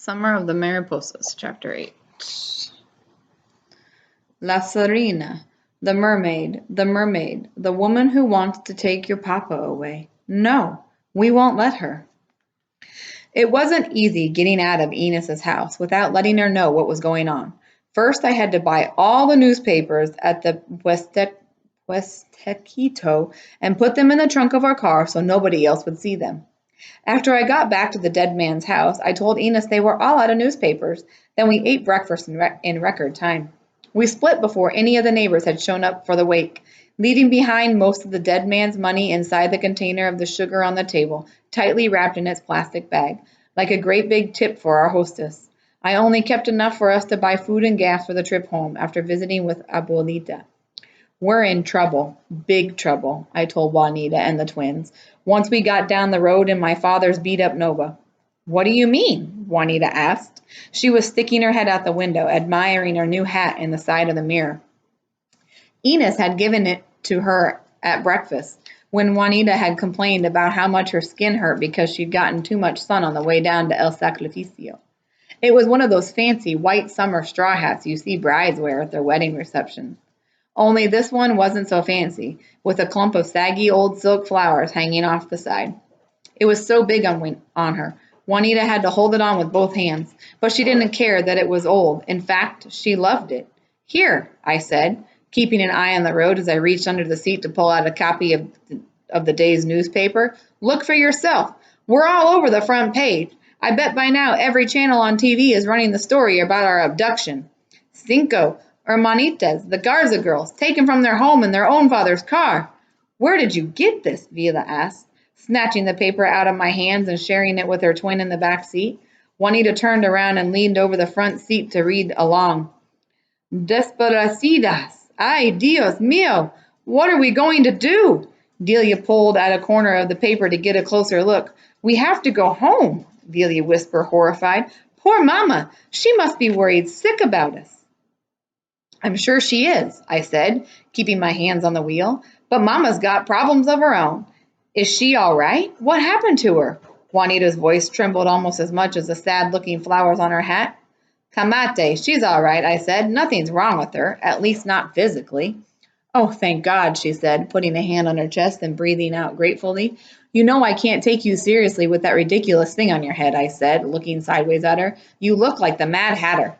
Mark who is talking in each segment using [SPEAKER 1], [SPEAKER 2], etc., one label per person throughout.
[SPEAKER 1] Summer of the Mariposas, Chapter 8. La Sirena, the mermaid, the woman who wants to take your papa away. No, we won't let her. It wasn't easy getting out of Enos's house without letting her know what was going on. First, I had to buy all the newspapers at the Puestequito and put them in the trunk of our car so nobody else would see them. After I got back to the dead man's house, I told Enos they were all out of newspapers. Then we ate breakfast in record time. We split before any of the neighbors had shown up for the wake, leaving behind most of the dead man's money inside the container of the sugar on the table, tightly wrapped in its plastic bag, like a great big tip for our hostess. I only kept enough for us to buy food and gas for the trip home after visiting with Abuelita. We're in trouble, big trouble, I told Juanita and the twins, once we got down the road in my father's beat-up Nova. What do you mean? Juanita asked. She was sticking her head out the window, admiring her new hat in the side of the mirror. Enos had given it to her at breakfast, when Juanita had complained about how much her skin hurt because she'd gotten too much sun on the way down to El Sacrificio. It was one of those fancy white summer straw hats you see brides wear at their wedding receptions. Only this one wasn't so fancy, with a clump of saggy old silk flowers hanging off the side. It was so big on her. Juanita had to hold it on with both hands, but she didn't care that it was old. In fact, she loved it. Here, I said, keeping an eye on the road as I reached under the seat to pull out a copy of the day's newspaper. Look for yourself. We're all over the front page. I bet by now every channel on TV is running the story about our abduction. Cinco Hermanitas, the Garza girls, taken from their home in their own father's car. Where did you get this? Vila asked, snatching the paper out of my hands and sharing it with her twin in the back seat. Juanita turned around and leaned over the front seat to read along. Desaparecidas. Ay, Dios mío. What are we going to do? Delia pulled at a corner of the paper to get a closer look. We have to go home, Delia whispered, horrified. Poor Mama. She must be worried sick about us. I'm sure she is, I said, keeping my hands on the wheel. But Mama's got problems of her own. Is she all right? What happened to her? Juanita's voice trembled almost as much as the sad-looking flowers on her hat. Camate, she's all right, I said. Nothing's wrong with her, at least not physically. Oh, thank God, she said, putting a hand on her chest and breathing out gratefully. You know I can't take you seriously with that ridiculous thing on your head, I said, looking sideways at her. You look like the Mad Hatter.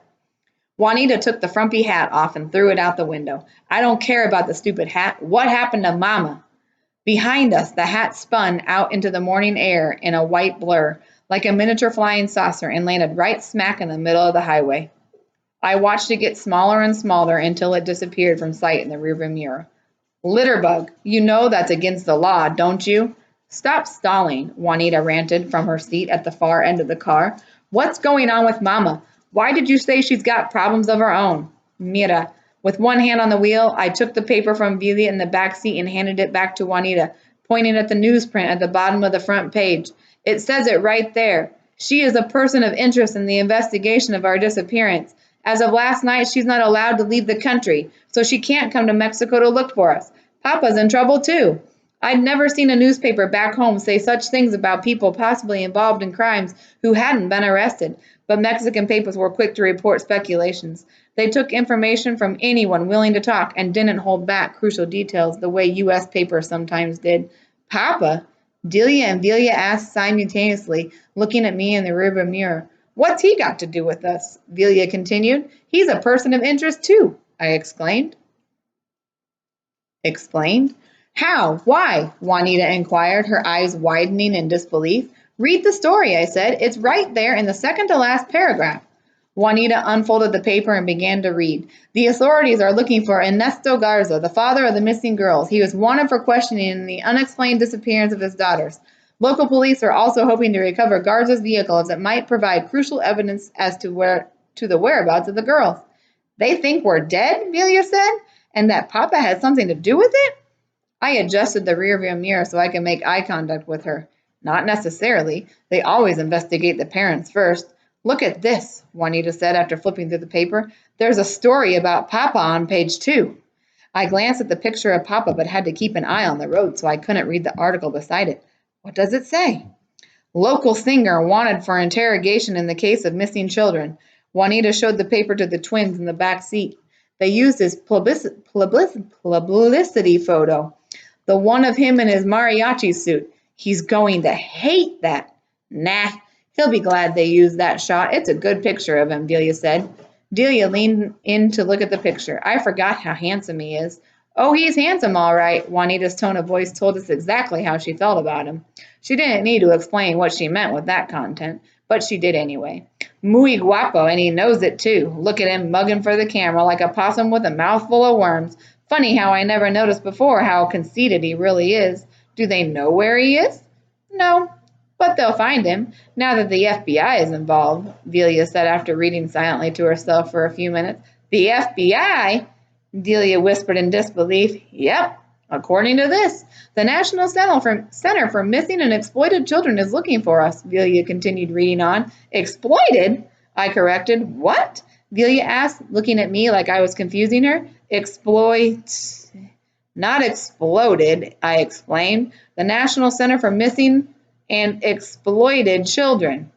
[SPEAKER 1] Juanita took the frumpy hat off and threw it out the window. I don't care about the stupid hat. What happened to Mama? Behind us, the hat spun out into the morning air in a white blur, like a miniature flying saucer, and landed right smack in the middle of the highway. I watched it get smaller and smaller until it disappeared from sight in the rearview mirror. Litterbug, you know that's against the law, don't you? Stop stalling, Juanita ranted from her seat at the far end of the car. What's going on with Mama? Why did you say she's got problems of her own? Mira, with one hand on the wheel, I took the paper from Vila in the back seat and handed it back to Juanita, pointing at the newsprint at the bottom of the front page. It says it right there. She is a person of interest in the investigation of our disappearance. As of last night, she's not allowed to leave the country, so she can't come to Mexico to look for us. Papa's in trouble, too. I'd never seen a newspaper back home say such things about people possibly involved in crimes who hadn't been arrested, but Mexican papers were quick to report speculations. They took information from anyone willing to talk and didn't hold back crucial details the way U.S. papers sometimes did. Papa? Delia and Vila asked simultaneously, looking at me in the rearview mirror. What's he got to do with us? Vila continued. He's a person of interest, too, I exclaimed. Explained? How? Why? Juanita inquired, her eyes widening in disbelief. Read the story, I said. It's right there in the second to last paragraph. Juanita unfolded the paper and began to read. The authorities are looking for Ernesto Garza, the father of the missing girls. He was wanted for questioning in the unexplained disappearance of his daughters. Local police are also hoping to recover Garza's vehicle as it might provide crucial evidence as to the whereabouts of the girls. They think we're dead, Vila said, and that Papa had something to do with it? I adjusted the rearview mirror so I could make eye contact with her. Not necessarily. They always investigate the parents first. Look at this, Juanita said after flipping through the paper. There's a story about Papa on page 2. I glanced at the picture of Papa but had to keep an eye on the road so I couldn't read the article beside it. What does it say? Local singer wanted for interrogation in the case of missing children. Juanita showed the paper to the twins in the back seat. They used his publicity photo, the one of him in his mariachi suit. He's going to hate that. Nah, he'll be glad they used that shot. It's a good picture of him, Delia said. Delia leaned in to look at the picture. I forgot how handsome he is. Oh, he's handsome, all right. Juanita's tone of voice told us exactly how she felt about him. She didn't need to explain what she meant with that content, but she did anyway. Muy guapo, and he knows it too. Look at him mugging for the camera like a possum with a mouthful of worms. Funny how I never noticed before how conceited he really is. Do they know where he is? No, but they'll find him, now that the FBI is involved, Delia said after reading silently to herself for a few minutes. The FBI? Delia whispered in disbelief. Yep, according to this. The National Center for Missing and Exploited Children is looking for us, Delia continued reading on. Exploited? I corrected. What? Delia asked, looking at me like I was confusing her. Exploit. Not exploded, I explained. The National Center for Missing and Exploited Children.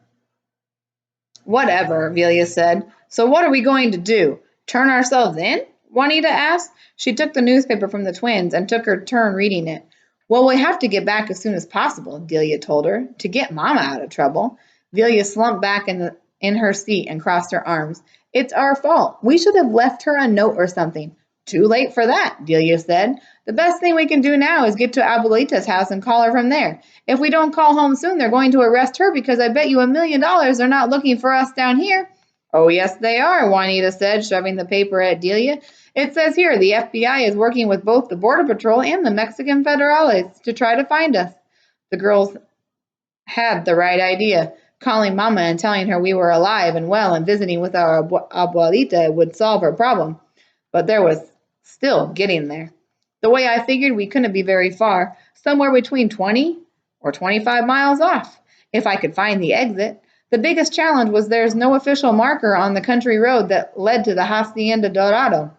[SPEAKER 1] Whatever, Delia said. So what are we going to do? Turn ourselves in? Juanita asked. She took the newspaper from the twins and took her turn reading it. Well, we have to get back as soon as possible, Delia told her, to get Mama out of trouble. Delia slumped back in her seat and crossed her arms. It's our fault. We should have left her a note or something. Too late for that, Delia said. The best thing we can do now is get to Abuelita's house and call her from there. If we don't call home soon, they're going to arrest her because I bet you $1,000,000 they're not looking for us down here. Oh, yes, they are, Juanita said, shoving the paper at Delia. It says here the FBI is working with both the Border Patrol and the Mexican Federales to try to find us. The girls had the right idea. Calling Mama and telling her we were alive and well and visiting with our abuelita would solve her problem. But there was still getting there. The way I figured, we couldn't be very far, somewhere between 20 or 25 miles off, if I could find the exit. The biggest challenge was there's no official marker on the country road that led to the Hacienda Dorado.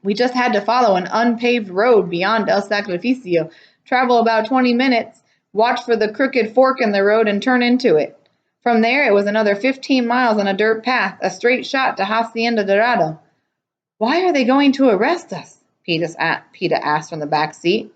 [SPEAKER 1] We just had to follow an unpaved road beyond El Sacrificio, travel about 20 minutes, watch for the crooked fork in the road, and turn into it. From there, it was another 15 miles on a dirt path, a straight shot to Hacienda Dorado. Why are they going to arrest us? Peta asked from the back seat.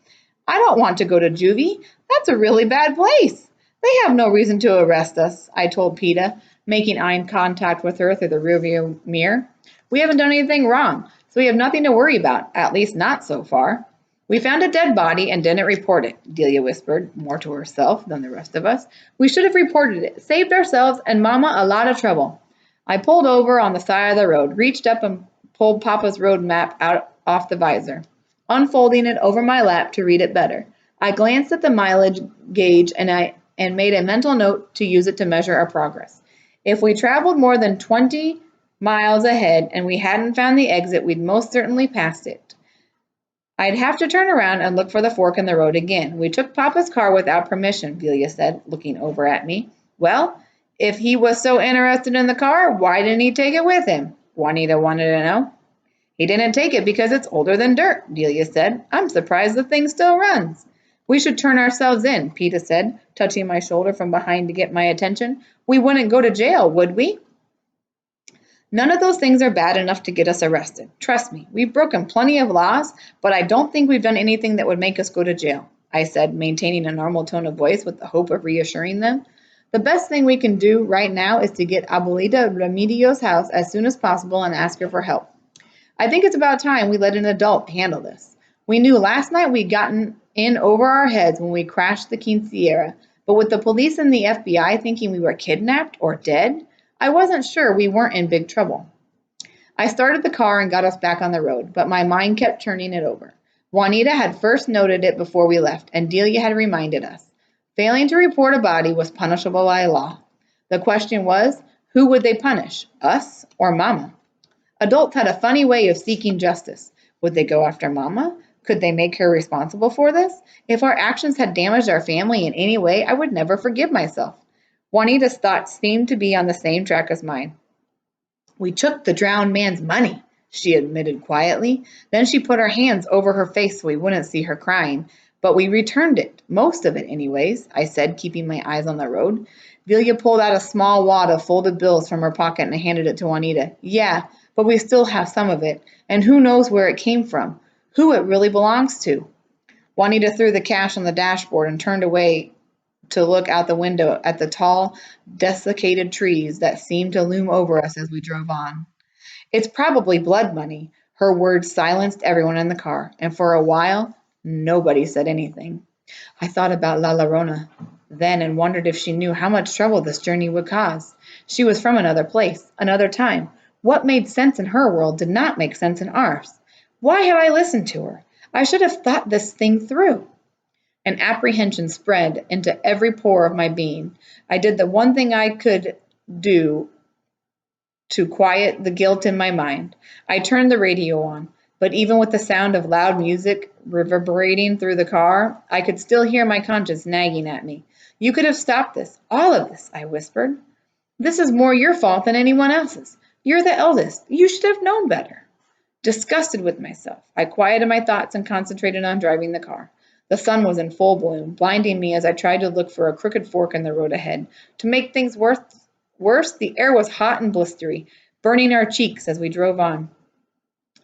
[SPEAKER 1] I don't want to go to juvie. That's a really bad place. They have no reason to arrest us, I told Peta, making eye contact with her through the rearview mirror. We haven't done anything wrong, so we have nothing to worry about, at least not so far. We found a dead body and didn't report it, Delia whispered, more to herself than the rest of us. We should have reported it, saved ourselves and Mama a lot of trouble. I pulled over on the side of the road, reached up and pulled Papa's road map out off the visor, unfolding it over my lap to read it better. I glanced at the mileage gauge and made a mental note to use it to measure our progress. If we traveled more than 20 miles ahead and we hadn't found the exit, we'd most certainly passed it. I'd have to turn around and look for the fork in the road again. We took Papa's car without permission, Delia said, looking over at me. Well, if he was so interested in the car, why didn't he take it with him? Juanita wanted to know. He didn't take it because it's older than dirt, Delia said. I'm surprised the thing still runs. We should turn ourselves in, Peta said, touching my shoulder from behind to get my attention. We wouldn't go to jail, would we? None of those things are bad enough to get us arrested. Trust me, we've broken plenty of laws, but I don't think we've done anything that would make us go to jail, I said, maintaining a normal tone of voice with the hope of reassuring them. The best thing we can do right now is to get Abuelita Remedio's house as soon as possible and ask her for help. I think it's about time we let an adult handle this. We knew last night we'd gotten in over our heads when we crashed the quinceañera, but with the police and the FBI thinking we were kidnapped or dead, I wasn't sure we weren't in big trouble. I started the car and got us back on the road, but my mind kept turning it over. Juanita had first noted it before we left, and Delia had reminded us. Failing to report a body was punishable by law. The question was, who would they punish, us or Mama? Adults had a funny way of seeking justice. Would they go after Mama? Could they make her responsible for this? If our actions had damaged our family in any way, I would never forgive myself. Juanita's thoughts seemed to be on the same track as mine. We took the drowned man's money, she admitted quietly. Then she put her hands over her face so we wouldn't see her crying. But we returned it, most of it anyways, I said, keeping my eyes on the road. Delia pulled out a small wad of folded bills from her pocket and handed it to Juanita. Yeah, but we still have some of it, and who knows where it came from, who it really belongs to. Juanita threw the cash on the dashboard and turned away to look out the window at the tall, desiccated trees that seemed to loom over us as we drove on. It's probably blood money. Her words silenced everyone in the car, and for a while, nobody said anything. I thought about La Llorona then and wondered if she knew how much trouble this journey would cause. She was from another place, another time. What made sense in her world did not make sense in ours. Why had I listened to her? I should have thought this thing through. An apprehension spread into every pore of my being. I did the one thing I could do to quiet the guilt in my mind. I turned the radio on, but even with the sound of loud music reverberating through the car, I could still hear my conscience nagging at me. You could have stopped this, all of this, I whispered. This is more your fault than anyone else's. You're the eldest. You should have known better. Disgusted with myself, I quieted my thoughts and concentrated on driving the car. The sun was in full bloom, blinding me as I tried to look for a crooked fork in the road ahead. To make things worse, the air was hot and blistery, burning our cheeks as we drove on.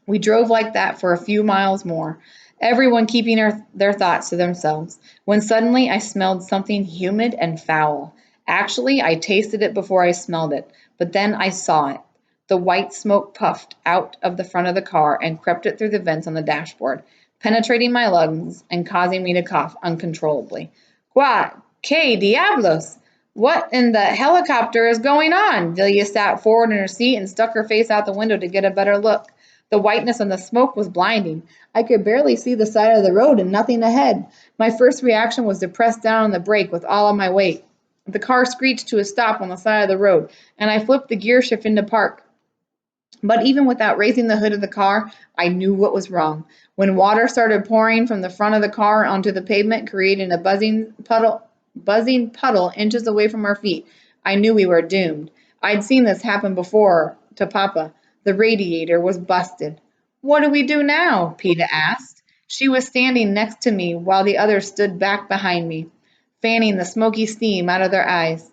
[SPEAKER 1] We drove like that for a few miles more, everyone keeping their thoughts to themselves, when suddenly I smelled something humid and foul. Actually, I tasted it before I smelled it, but then I saw it. The white smoke puffed out of the front of the car and crept it through the vents on the dashboard, penetrating my lungs and causing me to cough uncontrollably. Que diablos! What in the helicopter is going on? Delia sat forward in her seat and stuck her face out the window to get a better look. The whiteness and the smoke was blinding. I could barely see the side of the road and nothing ahead. My first reaction was to press down on the brake with all of my weight. The car screeched to a stop on the side of the road, and I flipped the gear shift into park. But even without raising the hood of the car, I knew what was wrong. When water started pouring from the front of the car onto the pavement, creating a buzzing puddle inches away from our feet, I knew we were doomed. I'd seen this happen before to Papa. The radiator was busted. What do we do now? Peta asked. She was standing next to me while the others stood back behind me, fanning the smoky steam out of their eyes.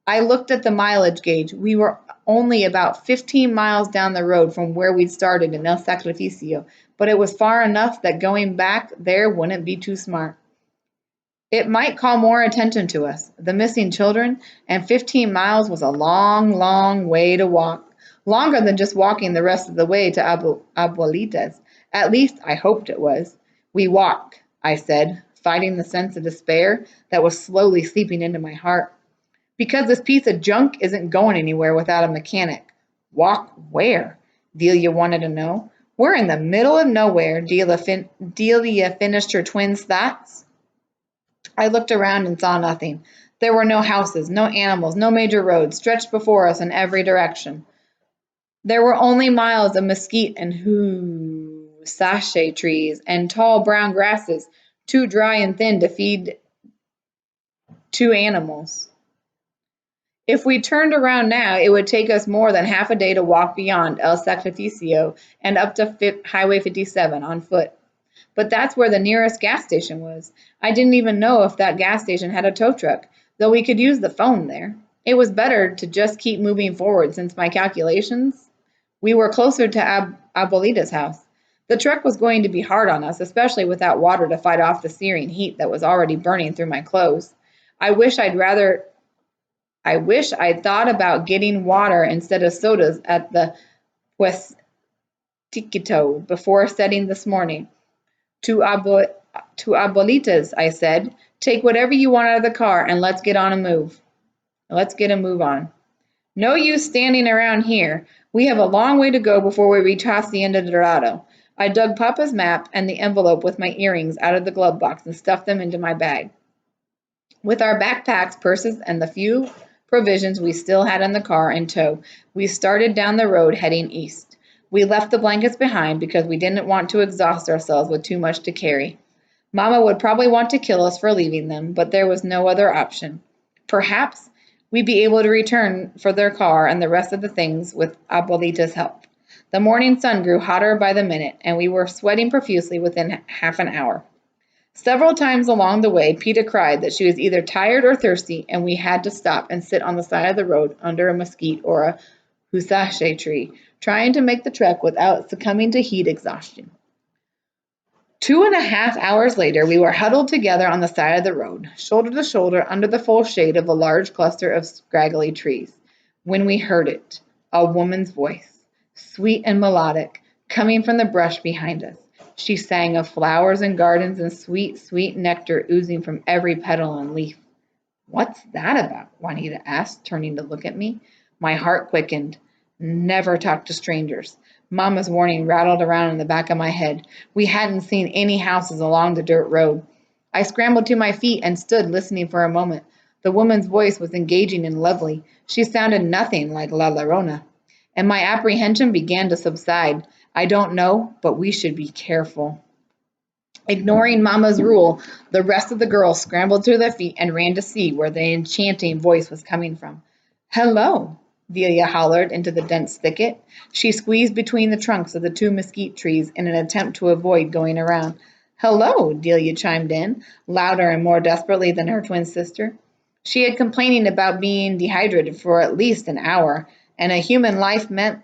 [SPEAKER 1] I looked at the mileage gauge. We were only about 15 miles down the road from where we'd started in El Sacrificio, but it was far enough that going back there wouldn't be too smart. It might call more attention to us, the missing children, and 15 miles was a long, long way to walk. Longer than just walking the rest of the way to Abuelita's. At least I hoped it was. We walk, I said, fighting the sense of despair that was slowly seeping into my heart. Because this piece of junk isn't going anywhere without a mechanic. Walk where? Delia wanted to know. We're in the middle of nowhere, Delia finished her twin's thoughts. I looked around and saw nothing. There were no houses, no animals, no major roads stretched before us in every direction. There were only miles of mesquite and husache trees and tall brown grasses, too dry and thin to feed two animals. If we turned around now, it would take us more than half a day to walk beyond El Sacrificio and up to Highway 57 on foot. But that's where the nearest gas station was. I didn't even know if that gas station had a tow truck, though we could use the phone there. It was better to just keep moving forward since my calculations, we were closer to Abuelita's house. The trek was going to be hard on us, especially without water to fight off the searing heat that was already burning through my clothes. I wish I'd thought about getting water instead of sodas at the Puestiquito before setting this morning. To Abuelita's, I said. Take whatever you want out of the car and let's get a move on. No use standing around here. We have a long way to go before we reach Hacienda Dorado. I dug Papa's map and the envelope with my earrings out of the glove box and stuffed them into my bag. With our backpacks, purses, and the few provisions we still had in the car in tow, we started down the road heading east. We left the blankets behind because we didn't want to exhaust ourselves with too much to carry. Mama would probably want to kill us for leaving them, but there was no other option. Perhaps we'd be able to return for their car and the rest of the things with Abuelita's help. The morning sun grew hotter by the minute, and we were sweating profusely within half an hour. Several times along the way, Peta cried that she was either tired or thirsty, and we had to stop and sit on the side of the road under a mesquite or a husache tree, trying to make the trek without succumbing to heat exhaustion. 2.5 hours later, we were huddled together on the side of the road, shoulder to shoulder under the full shade of a large cluster of scraggly trees, when we heard it, a woman's voice, sweet and melodic, coming from the brush behind us. She sang of flowers and gardens and sweet, sweet nectar oozing from every petal and leaf. "What's that about?" Juanita asked, turning to look at me. My heart quickened. Never talk to strangers. Mama's warning rattled around in the back of my head. We hadn't seen any houses along the dirt road. I scrambled to my feet and stood listening for a moment. The woman's voice was engaging and lovely. She sounded nothing like La Llorona, and my apprehension began to subside. I don't know, but we should be careful. Ignoring Mama's rule, the rest of the girls scrambled to their feet and ran to see where the enchanting voice was coming from. "Hello!" Delia hollered into the dense thicket. She squeezed between the trunks of the two mesquite trees in an attempt to avoid going around. "Hello!" Delia chimed in, louder and more desperately than her twin sister. She had complaining about being dehydrated for at least an hour, and a human life meant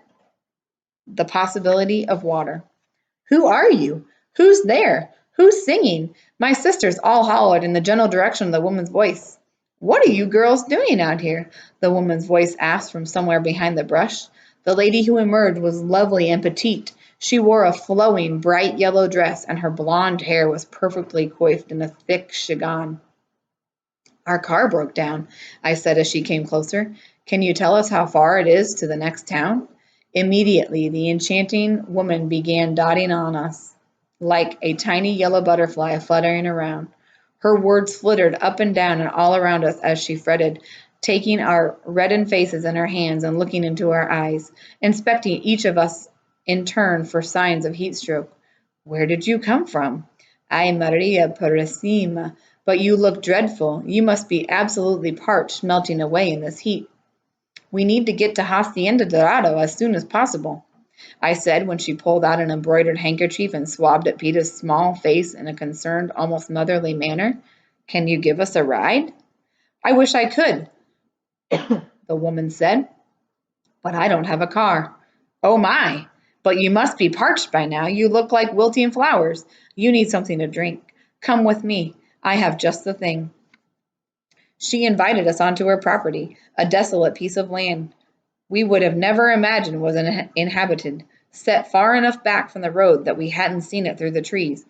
[SPEAKER 1] the possibility of water. "Who are you? Who's there? Who's singing?" My sisters all hollered in the general direction of the woman's voice. "What are you girls doing out here?" the woman's voice asked from somewhere behind the brush. The lady who emerged was lovely and petite. She wore a flowing, bright yellow dress, and her blonde hair was perfectly coiffed in a thick chignon. "Our car broke down," I said as she came closer. "Can you tell us how far it is to the next town?" Immediately, the enchanting woman began dotting on us like a tiny yellow butterfly fluttering around. Her words flittered up and down and all around us as she fretted, taking our reddened faces in her hands and looking into our eyes, inspecting each of us in turn for signs of heat stroke. "Where did you come from?" "Ay, Maria Purísima, but you look dreadful. You must be absolutely parched, melting away in this heat." "We need to get to Hacienda Dorado as soon as possible," I said when she pulled out an embroidered handkerchief and swabbed at Peta's small face in a concerned, almost motherly manner. "Can you give us a ride?" "I wish I could," the woman said, "but I don't have a car." "Oh my! But you must be parched by now. You look like wilting flowers. You need something to drink. Come with me. I have just the thing." She invited us onto her property, a desolate piece of land we would have never imagined was inhabited, set far enough back from the road that we hadn't seen it through the trees.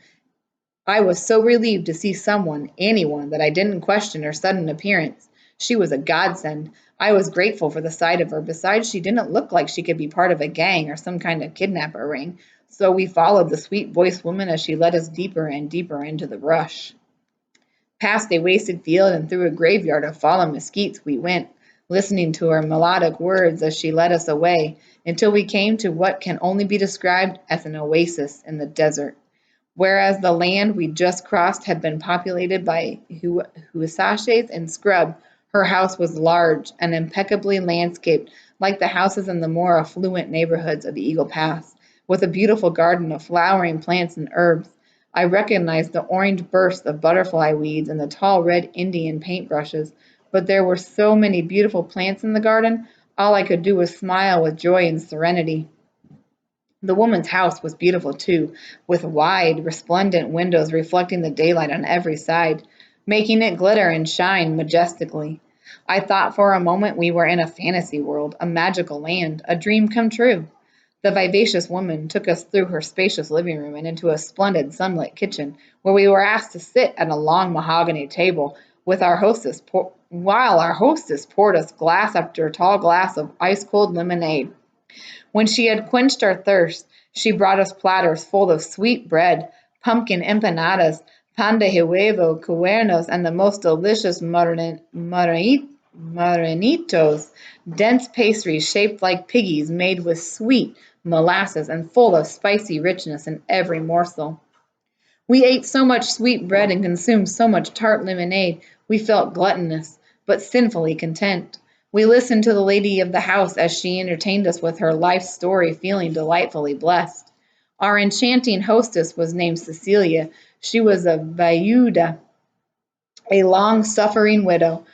[SPEAKER 1] I was so relieved to see someone, anyone, that I didn't question her sudden appearance. She was a godsend. I was grateful for the sight of her. Besides, she didn't look like she could be part of a gang or some kind of kidnapper ring, so we followed the sweet-voiced woman as she led us deeper and deeper into the brush. Past a wasted field and through a graveyard of fallen mesquites we went, listening to her melodic words as she led us away, until we came to what can only be described as an oasis in the desert. Whereas the land we just crossed had been populated by husaches and scrub, her house was large and impeccably landscaped, like the houses in the more affluent neighborhoods of Eagle Pass, with a beautiful garden of flowering plants and herbs. I recognized the orange bursts of butterfly weeds and the tall red Indian paintbrushes, but there were so many beautiful plants in the garden, all I could do was smile with joy and serenity. The woman's house was beautiful too, with wide, resplendent windows reflecting the daylight on every side, making it glitter and shine majestically. I thought for a moment we were in a fantasy world, a magical land, a dream come true. The vivacious woman took us through her spacious living room and into a splendid sunlit kitchen, where we were asked to sit at a long mahogany table with while our hostess poured us glass after tall glass of ice-cold lemonade. When she had quenched our thirst, she brought us platters full of sweet bread, pumpkin empanadas, pan de huevo, cuernos, and the most delicious marranitos, dense pastries shaped like piggies made with sweet molasses and full of spicy richness in every morsel. We ate so much sweet bread and consumed so much tart lemonade, we felt gluttonous, but sinfully content. We listened to the lady of the house as she entertained us with her life story, feeling delightfully blessed. Our enchanting hostess was named Cecilia. She was a viuda, a long-suffering widow.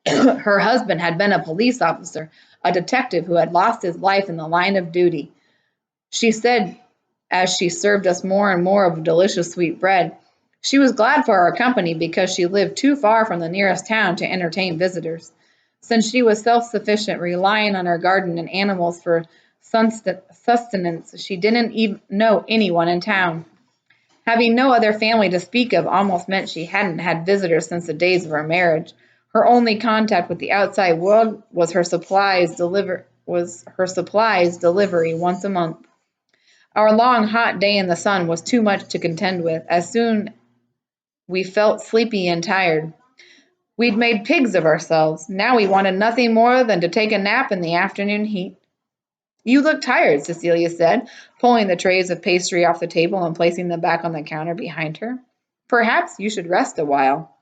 [SPEAKER 1] Her husband had been a police officer, a detective who had lost his life in the line of duty. She said as she served us more and more of delicious sweet bread. She was glad for our company because she lived too far from the nearest town to entertain visitors. Since she was self-sufficient, relying on her garden and animals for sustenance, she didn't even know anyone in town. Having no other family to speak of almost meant she hadn't had visitors since the days of her marriage. Her only contact with the outside world was her supplies delivery once a month. Our long, hot day in the sun was too much to contend with. As soon we felt sleepy and tired. We'd made pigs of ourselves. Now we wanted nothing more than to take a nap in the afternoon heat. You look tired, Cecilia said, pulling the trays of pastry off the table and placing them back on the counter behind her. Perhaps you should rest a while.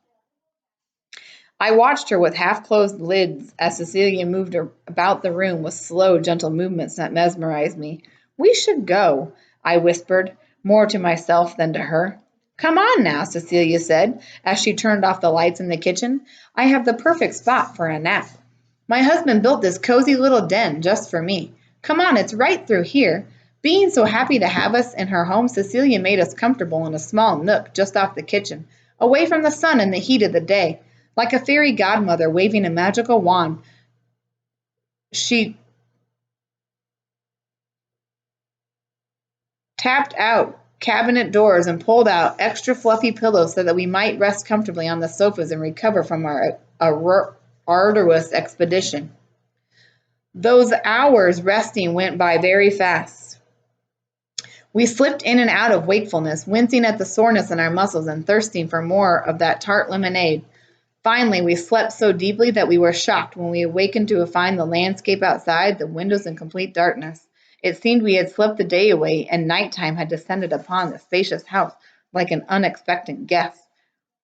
[SPEAKER 1] I watched her with half-closed lids as Cecilia moved about the room with slow, gentle movements that mesmerized me. We should go, I whispered, more to myself than to her. Come on now, Cecilia said, as she turned off the lights in the kitchen. I have the perfect spot for a nap. My husband built this cozy little den just for me. Come on, it's right through here. Being so happy to have us in her home, Cecilia made us comfortable in a small nook just off the kitchen, away from the sun and the heat of the day. Like a fairy godmother waving a magical wand, she tapped out cabinet doors and pulled out extra fluffy pillows so that we might rest comfortably on the sofas and recover from our arduous expedition. Those hours resting went by very fast. We slipped in and out of wakefulness, wincing at the soreness in our muscles and thirsting for more of that tart lemonade. Finally, we slept so deeply that we were shocked when we awakened to find the landscape outside, the windows in complete darkness. It seemed we had slept the day away, and nighttime had descended upon the spacious house like an unexpected guest.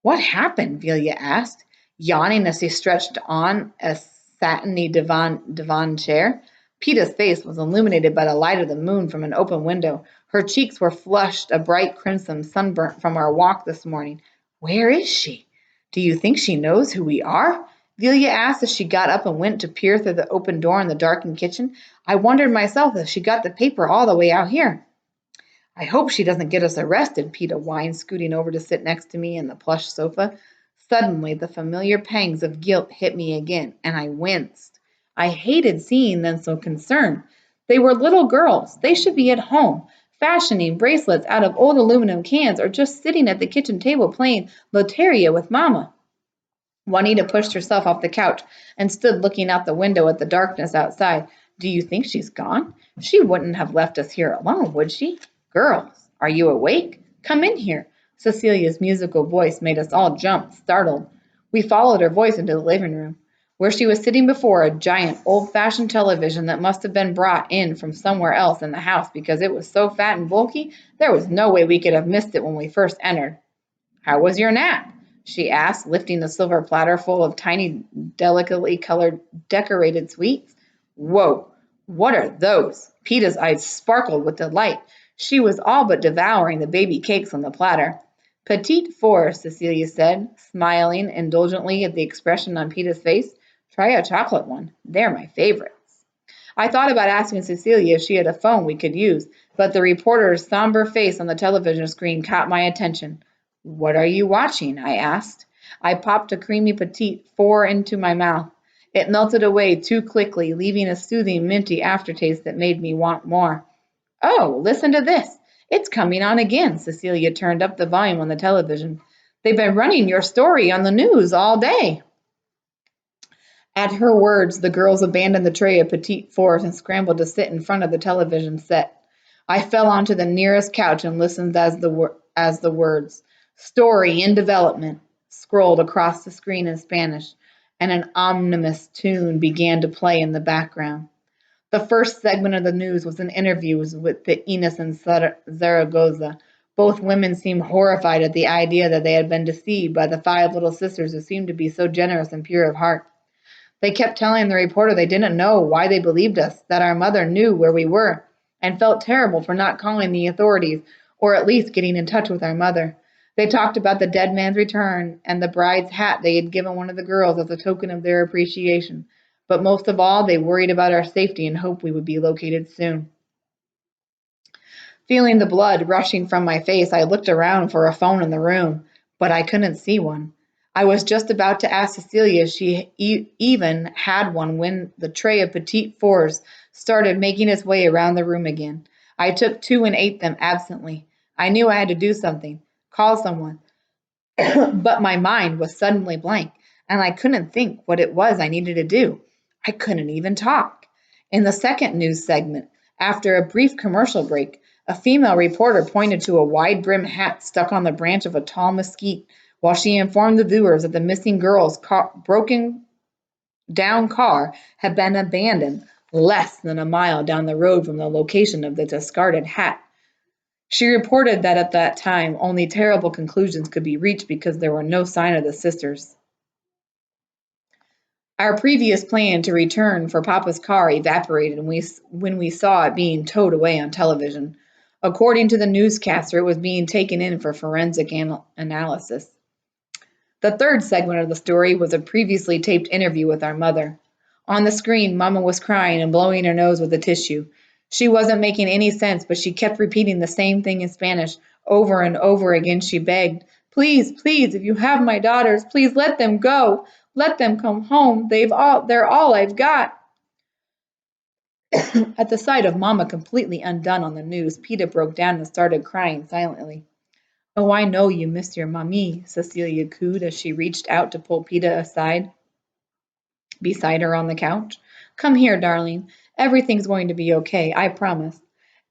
[SPEAKER 1] What happened? Velia asked, yawning as he stretched on a satiny divan chair. Peta's face was illuminated by the light of the moon from an open window. Her cheeks were flushed a bright crimson, sunburnt from our walk this morning. Where is she? Do you think she knows who we are? Velia asked as she got up and went to peer through the open door in the darkened kitchen. I wondered myself if she got the paper all the way out here. I hope she doesn't get us arrested, Peta whined, scooting over to sit next to me in the plush sofa. Suddenly, the familiar pangs of guilt hit me again, and I winced. I hated seeing them so concerned. They were little girls. They should be at home, fashioning bracelets out of old aluminum cans or just sitting at the kitchen table playing loteria with Mama. Juanita pushed herself off the couch and stood looking out the window at the darkness outside. Do you think she's gone? She wouldn't have left us here alone, would she? Girls, are you awake? Come in here. Cecilia's musical voice made us all jump, startled. We followed her voice into the living room, where she was sitting before a giant, old-fashioned television that must have been brought in from somewhere else in the house because it was so fat and bulky there was no way we could have missed it when we first entered. How was your nap? She asked, lifting the silver platter full of tiny, delicately colored, decorated sweets. Whoa, what are those? Peta's eyes sparkled with delight. She was all but devouring the baby cakes on the platter. Petite four, Cecilia said, smiling indulgently at the expression on Peta's face. Try a chocolate one. They're my favorites. I thought about asking Cecilia if she had a phone we could use, but the reporter's somber face on the television screen caught my attention. What are you watching? I asked. I popped a creamy petite four into my mouth. It melted away too quickly, leaving a soothing, minty aftertaste that made me want more. Oh, listen to this. It's coming on again. Cecilia turned up the volume on the television. They've been running your story on the news all day. At her words, the girls abandoned the tray of petite fours and scrambled to sit in front of the television set. I fell onto the nearest couch and listened as the words "Story in Development" scrolled across the screen in Spanish, and an ominous tune began to play in the background. The first segment of the news was an interview with the Ines and Zaragoza. Both women seemed horrified at the idea that they had been deceived by the five little sisters who seemed to be so generous and pure of heart. They kept telling the reporter they didn't know why they believed us, that our mother knew where we were, and felt terrible for not calling the authorities or at least getting in touch with our mother. They talked about the dead man's return and the bride's hat they had given one of the girls as a token of their appreciation. But most of all, they worried about our safety and hoped we would be located soon. Feeling the blood rushing from my face, I looked around for a phone in the room, but I couldn't see one. I was just about to ask Cecilia if she even had one when the tray of petite fours started making its way around the room again. I took two and ate them absently. I knew I had to do something, call someone, but my mind was suddenly blank, and I couldn't think what it was I needed to do. I couldn't even talk. In the second news segment, after a brief commercial break, a female reporter pointed to a wide brimmed hat stuck on the branch of a tall mesquite while she informed the viewers that the missing girl's broken down car had been abandoned less than a mile down the road from the location of the discarded hat. She reported that at that time only terrible conclusions could be reached because there were no sign of the sisters. Our previous plan to return for Papa's car evaporated when we saw it being towed away on television. According to the newscaster, it was being taken in for forensic analysis. The third segment of the story was a previously taped interview with our mother. On the screen, Mama was crying and blowing her nose with a tissue. She wasn't making any sense, but she kept repeating the same thing in Spanish. Over and over again she begged, "Please, please, if you have my daughters, please let them go. Let them come home. They're all I've got." At the sight of Mama completely undone on the news, Peter broke down and started crying silently. "Oh, I know you miss your mamie," Cecilia cooed as she reached out to pull Peter aside beside her on the couch. "Come here, darling. Everything's going to be okay, I promise."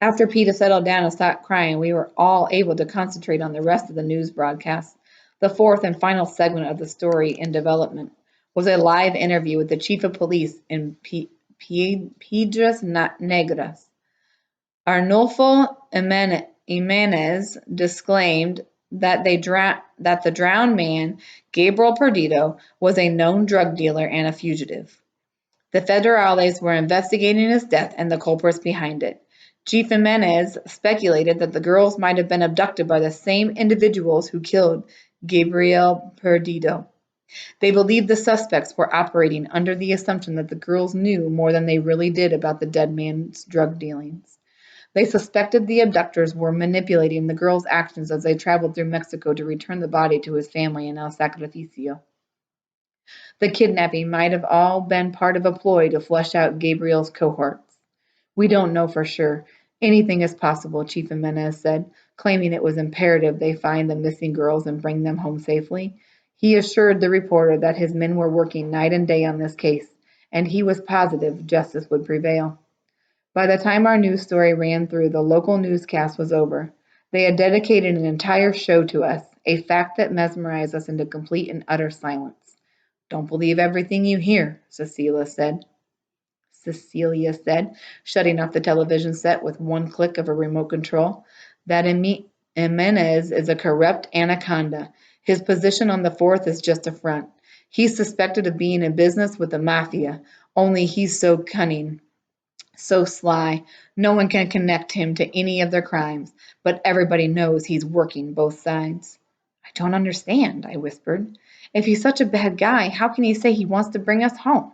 [SPEAKER 1] After Peter settled down and stopped crying, we were all able to concentrate on the rest of the news broadcast. The fourth and final segment of the story in development was a live interview with the chief of police in Piedras Negras. Arnulfo Jimenez disclaimed that the drowned man, Gabriel Perdido, was a known drug dealer and a fugitive. The federales were investigating his death and the culprits behind it. Chief Jimenez speculated that the girls might have been abducted by the same individuals who killed Gabriel Perdido. They believed the suspects were operating under the assumption that the girls knew more than they really did about the dead man's drug dealings. They suspected the abductors were manipulating the girls' actions as they traveled through Mexico to return the body to his family in El Sacrificio. The kidnapping might have all been part of a ploy to flush out Gabriel's cohorts. "We don't know for sure. Anything is possible," Chief Jimenez said, claiming it was imperative they find the missing girls and bring them home safely. He assured the reporter that his men were working night and day on this case, and he was positive justice would prevail. By the time our news story ran through, the local newscast was over. They had dedicated an entire show to us, a fact that mesmerized us into complete and utter silence. "Don't believe everything you hear," Cecilia said, shutting off the television set with one click of a remote control. "That Jimenez is a corrupt anaconda. His position on the fourth is just a front. He's suspected of being in business with the mafia, only he's so cunning, so sly, no one can connect him to any of their crimes, but everybody knows he's working both sides." "I don't understand," I whispered. "If he's such a bad guy, how can he say he wants to bring us home?"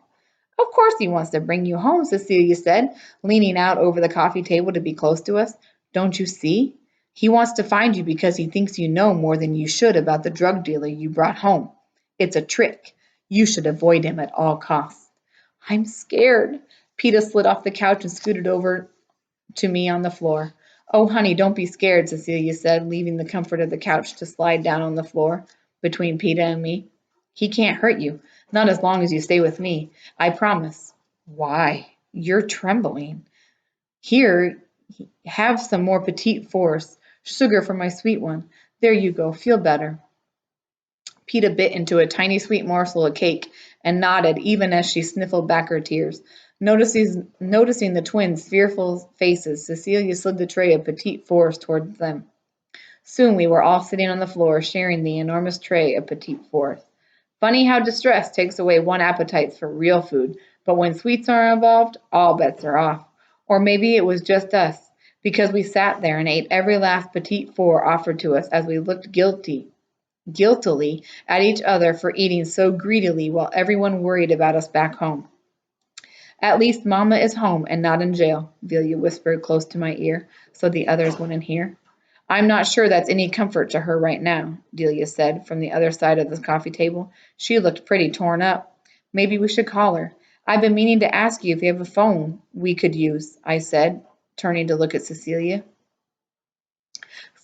[SPEAKER 1] "Of course he wants to bring you home," Cecilia said, leaning out over the coffee table to be close to us. "Don't you see? He wants to find you because he thinks you know more than you should about the drug dealer you brought home. It's a trick. You should avoid him at all costs." "I'm scared." Peter slid off the couch and scooted over to me on the floor. "Oh, honey, don't be scared," Cecilia said, leaving the comfort of the couch to slide down on the floor between Peter and me. "He can't hurt you, not as long as you stay with me. I promise." "Why? You're trembling." "Here, have some more petite force. Sugar for my sweet one. There you go. Feel better." Peter bit into a tiny sweet morsel of cake and nodded even as she sniffled back her tears. Noticing the twins' fearful faces, Cecilia slid the tray of petite fours toward them. Soon we were all sitting on the floor, sharing the enormous tray of petite fours. Funny how distress takes away one's appetites for real food, but when sweets are involved, all bets are off. Or maybe it was just us. because we sat there and ate every last petit four offered to us as we looked guiltily at each other for eating so greedily while everyone worried about us back home. At least Mama is home and not in jail, Velia whispered close to my ear so the others wouldn't hear. I'm not sure that's any comfort to her right now, Delia said from the other side of the coffee table. She looked pretty torn up. Maybe we should call her. I've been meaning to ask you if you have a phone we could use, I said, turning to look at Cecilia.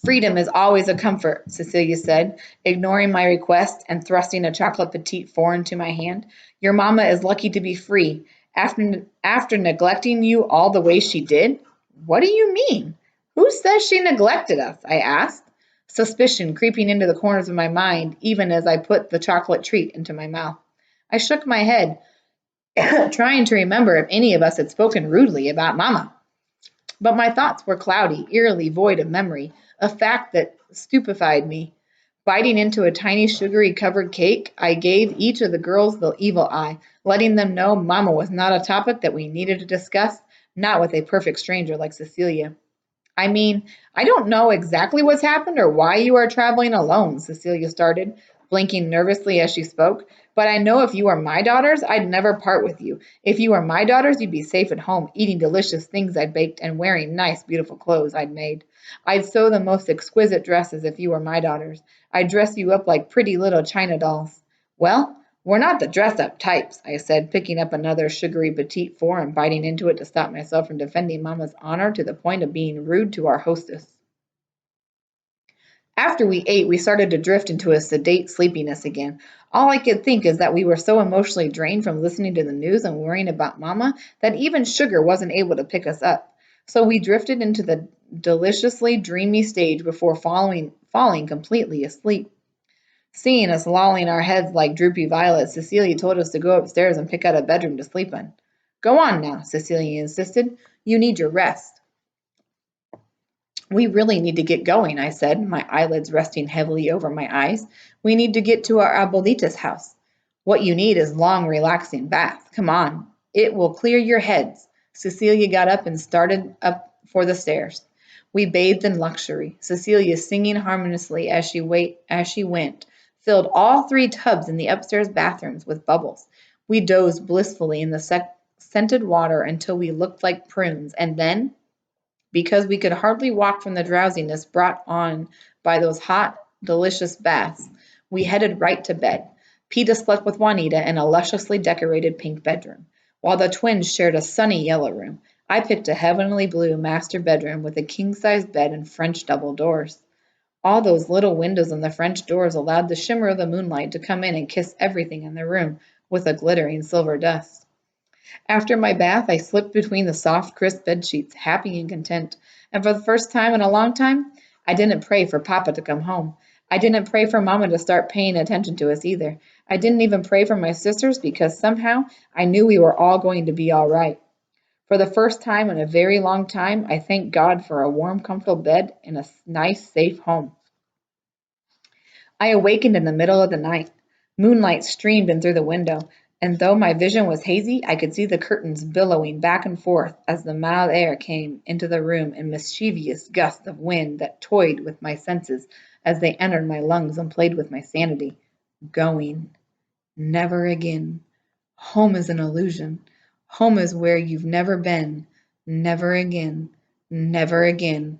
[SPEAKER 1] Freedom is always a comfort, Cecilia said, ignoring my request and thrusting a chocolate petite four into my hand. Your mama is lucky to be free. After neglecting you all the way she did? What do you mean? Who says she neglected us? I asked, suspicion creeping into the corners of my mind even as I put the chocolate treat into my mouth. I shook my head, trying to remember if any of us had spoken rudely about Mama. But my thoughts were cloudy, eerily void of memory, a fact that stupefied me. Biting into a tiny sugary covered cake, I gave each of the girls the evil eye, letting them know Mama was not a topic that we needed to discuss, not with a perfect stranger like Cecilia. I mean, I don't know exactly what's happened or why you are traveling alone, Cecilia started, blinking nervously as she spoke. But I know if you were my daughters, I'd never part with you. If you were my daughters, you'd be safe at home, eating delicious things I'd baked and wearing nice, beautiful clothes I'd made. I'd sew the most exquisite dresses if you were my daughters. I'd dress you up like pretty little china dolls. Well, we're not the dress-up types, I said, picking up another sugary petite four and biting into it to stop myself from defending Mama's honor to the point of being rude to our hostess. After we ate, we started to drift into a sedate sleepiness again. All I could think is that we were so emotionally drained from listening to the news and worrying about Mama that even sugar wasn't able to pick us up. So we drifted into the deliciously dreamy stage before falling completely asleep. Seeing us lolling our heads like droopy violets, Cecilia told us to go upstairs and pick out a bedroom to sleep in. Go on now, Cecilia insisted. You need your rest. We really need to get going, I said, my eyelids resting heavily over my eyes. We need to get to our abuelita's house. What you need is long, relaxing bath. Come on. It will clear your heads. Cecilia got up and started up for the stairs. We bathed in luxury, Cecilia singing harmoniously as she went, filled all three tubs in the upstairs bathrooms with bubbles. We dozed blissfully in the scented water until we looked like prunes, and then because we could hardly walk from the drowsiness brought on by those hot, delicious baths, we headed right to bed. Peta slept with Juanita in a lusciously decorated pink bedroom, while the twins shared a sunny yellow room. I picked a heavenly blue master bedroom with a king-size bed and French double doors. All those little windows in the French doors allowed the shimmer of the moonlight to come in and kiss everything in the room with a glittering silver dust. After my bath, I slipped between the soft, crisp bed sheets, happy and content. And for the first time in a long time, I didn't pray for Papa to come home. I didn't pray for Mama to start paying attention to us either. I didn't even pray for my sisters because somehow I knew we were all going to be all right. For the first time in a very long time, I thank God for a warm, comfortable bed and a nice, safe home. I awakened in the middle of the night. Moonlight streamed in through the window, and though my vision was hazy, I could see the curtains billowing back and forth as the mild air came into the room in mischievous gusts of wind that toyed with my senses as they entered my lungs and played with my sanity. Going. Never again. Home is an illusion. Home is where you've never been. Never again. Never again.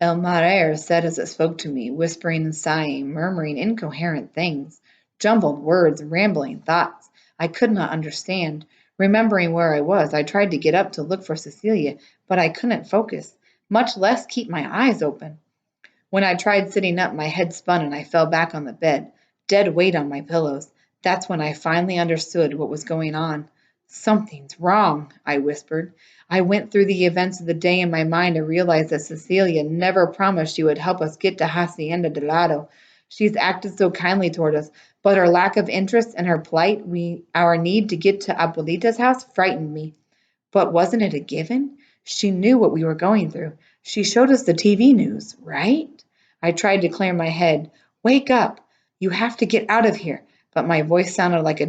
[SPEAKER 1] El Marrer said as it spoke to me, whispering and sighing, murmuring incoherent things, jumbled words, rambling thoughts I could not understand. Remembering where I was, I tried to get up to look for Cecilia, but I couldn't focus, much less keep my eyes open. When I tried sitting up, my head spun and I fell back on the bed, dead weight on my pillows. That's when I finally understood what was going on. Something's wrong, I whispered. I went through the events of the day in my mind and realized that Cecilia never promised she would help us get to Hacienda del Lado. She's acted so kindly toward us, but her lack of interest and her plight, our need to get to Abuelita's house, frightened me. But wasn't it a given? She knew what we were going through. She showed us the TV news, right? I tried to clear my head. Wake up! You have to get out of here. But my voice sounded like a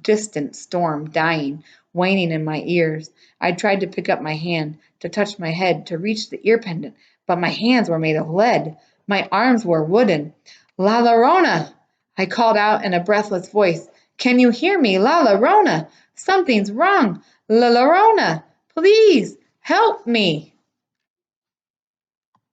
[SPEAKER 1] distant storm dying. whining in my ears. I tried to pick up my hand, to touch my head, to reach the ear pendant, but my hands were made of lead. My arms were wooden. La Llorona! I called out in a breathless voice. Can you hear me? La Llorona! Something's wrong! La Llorona! Please help me!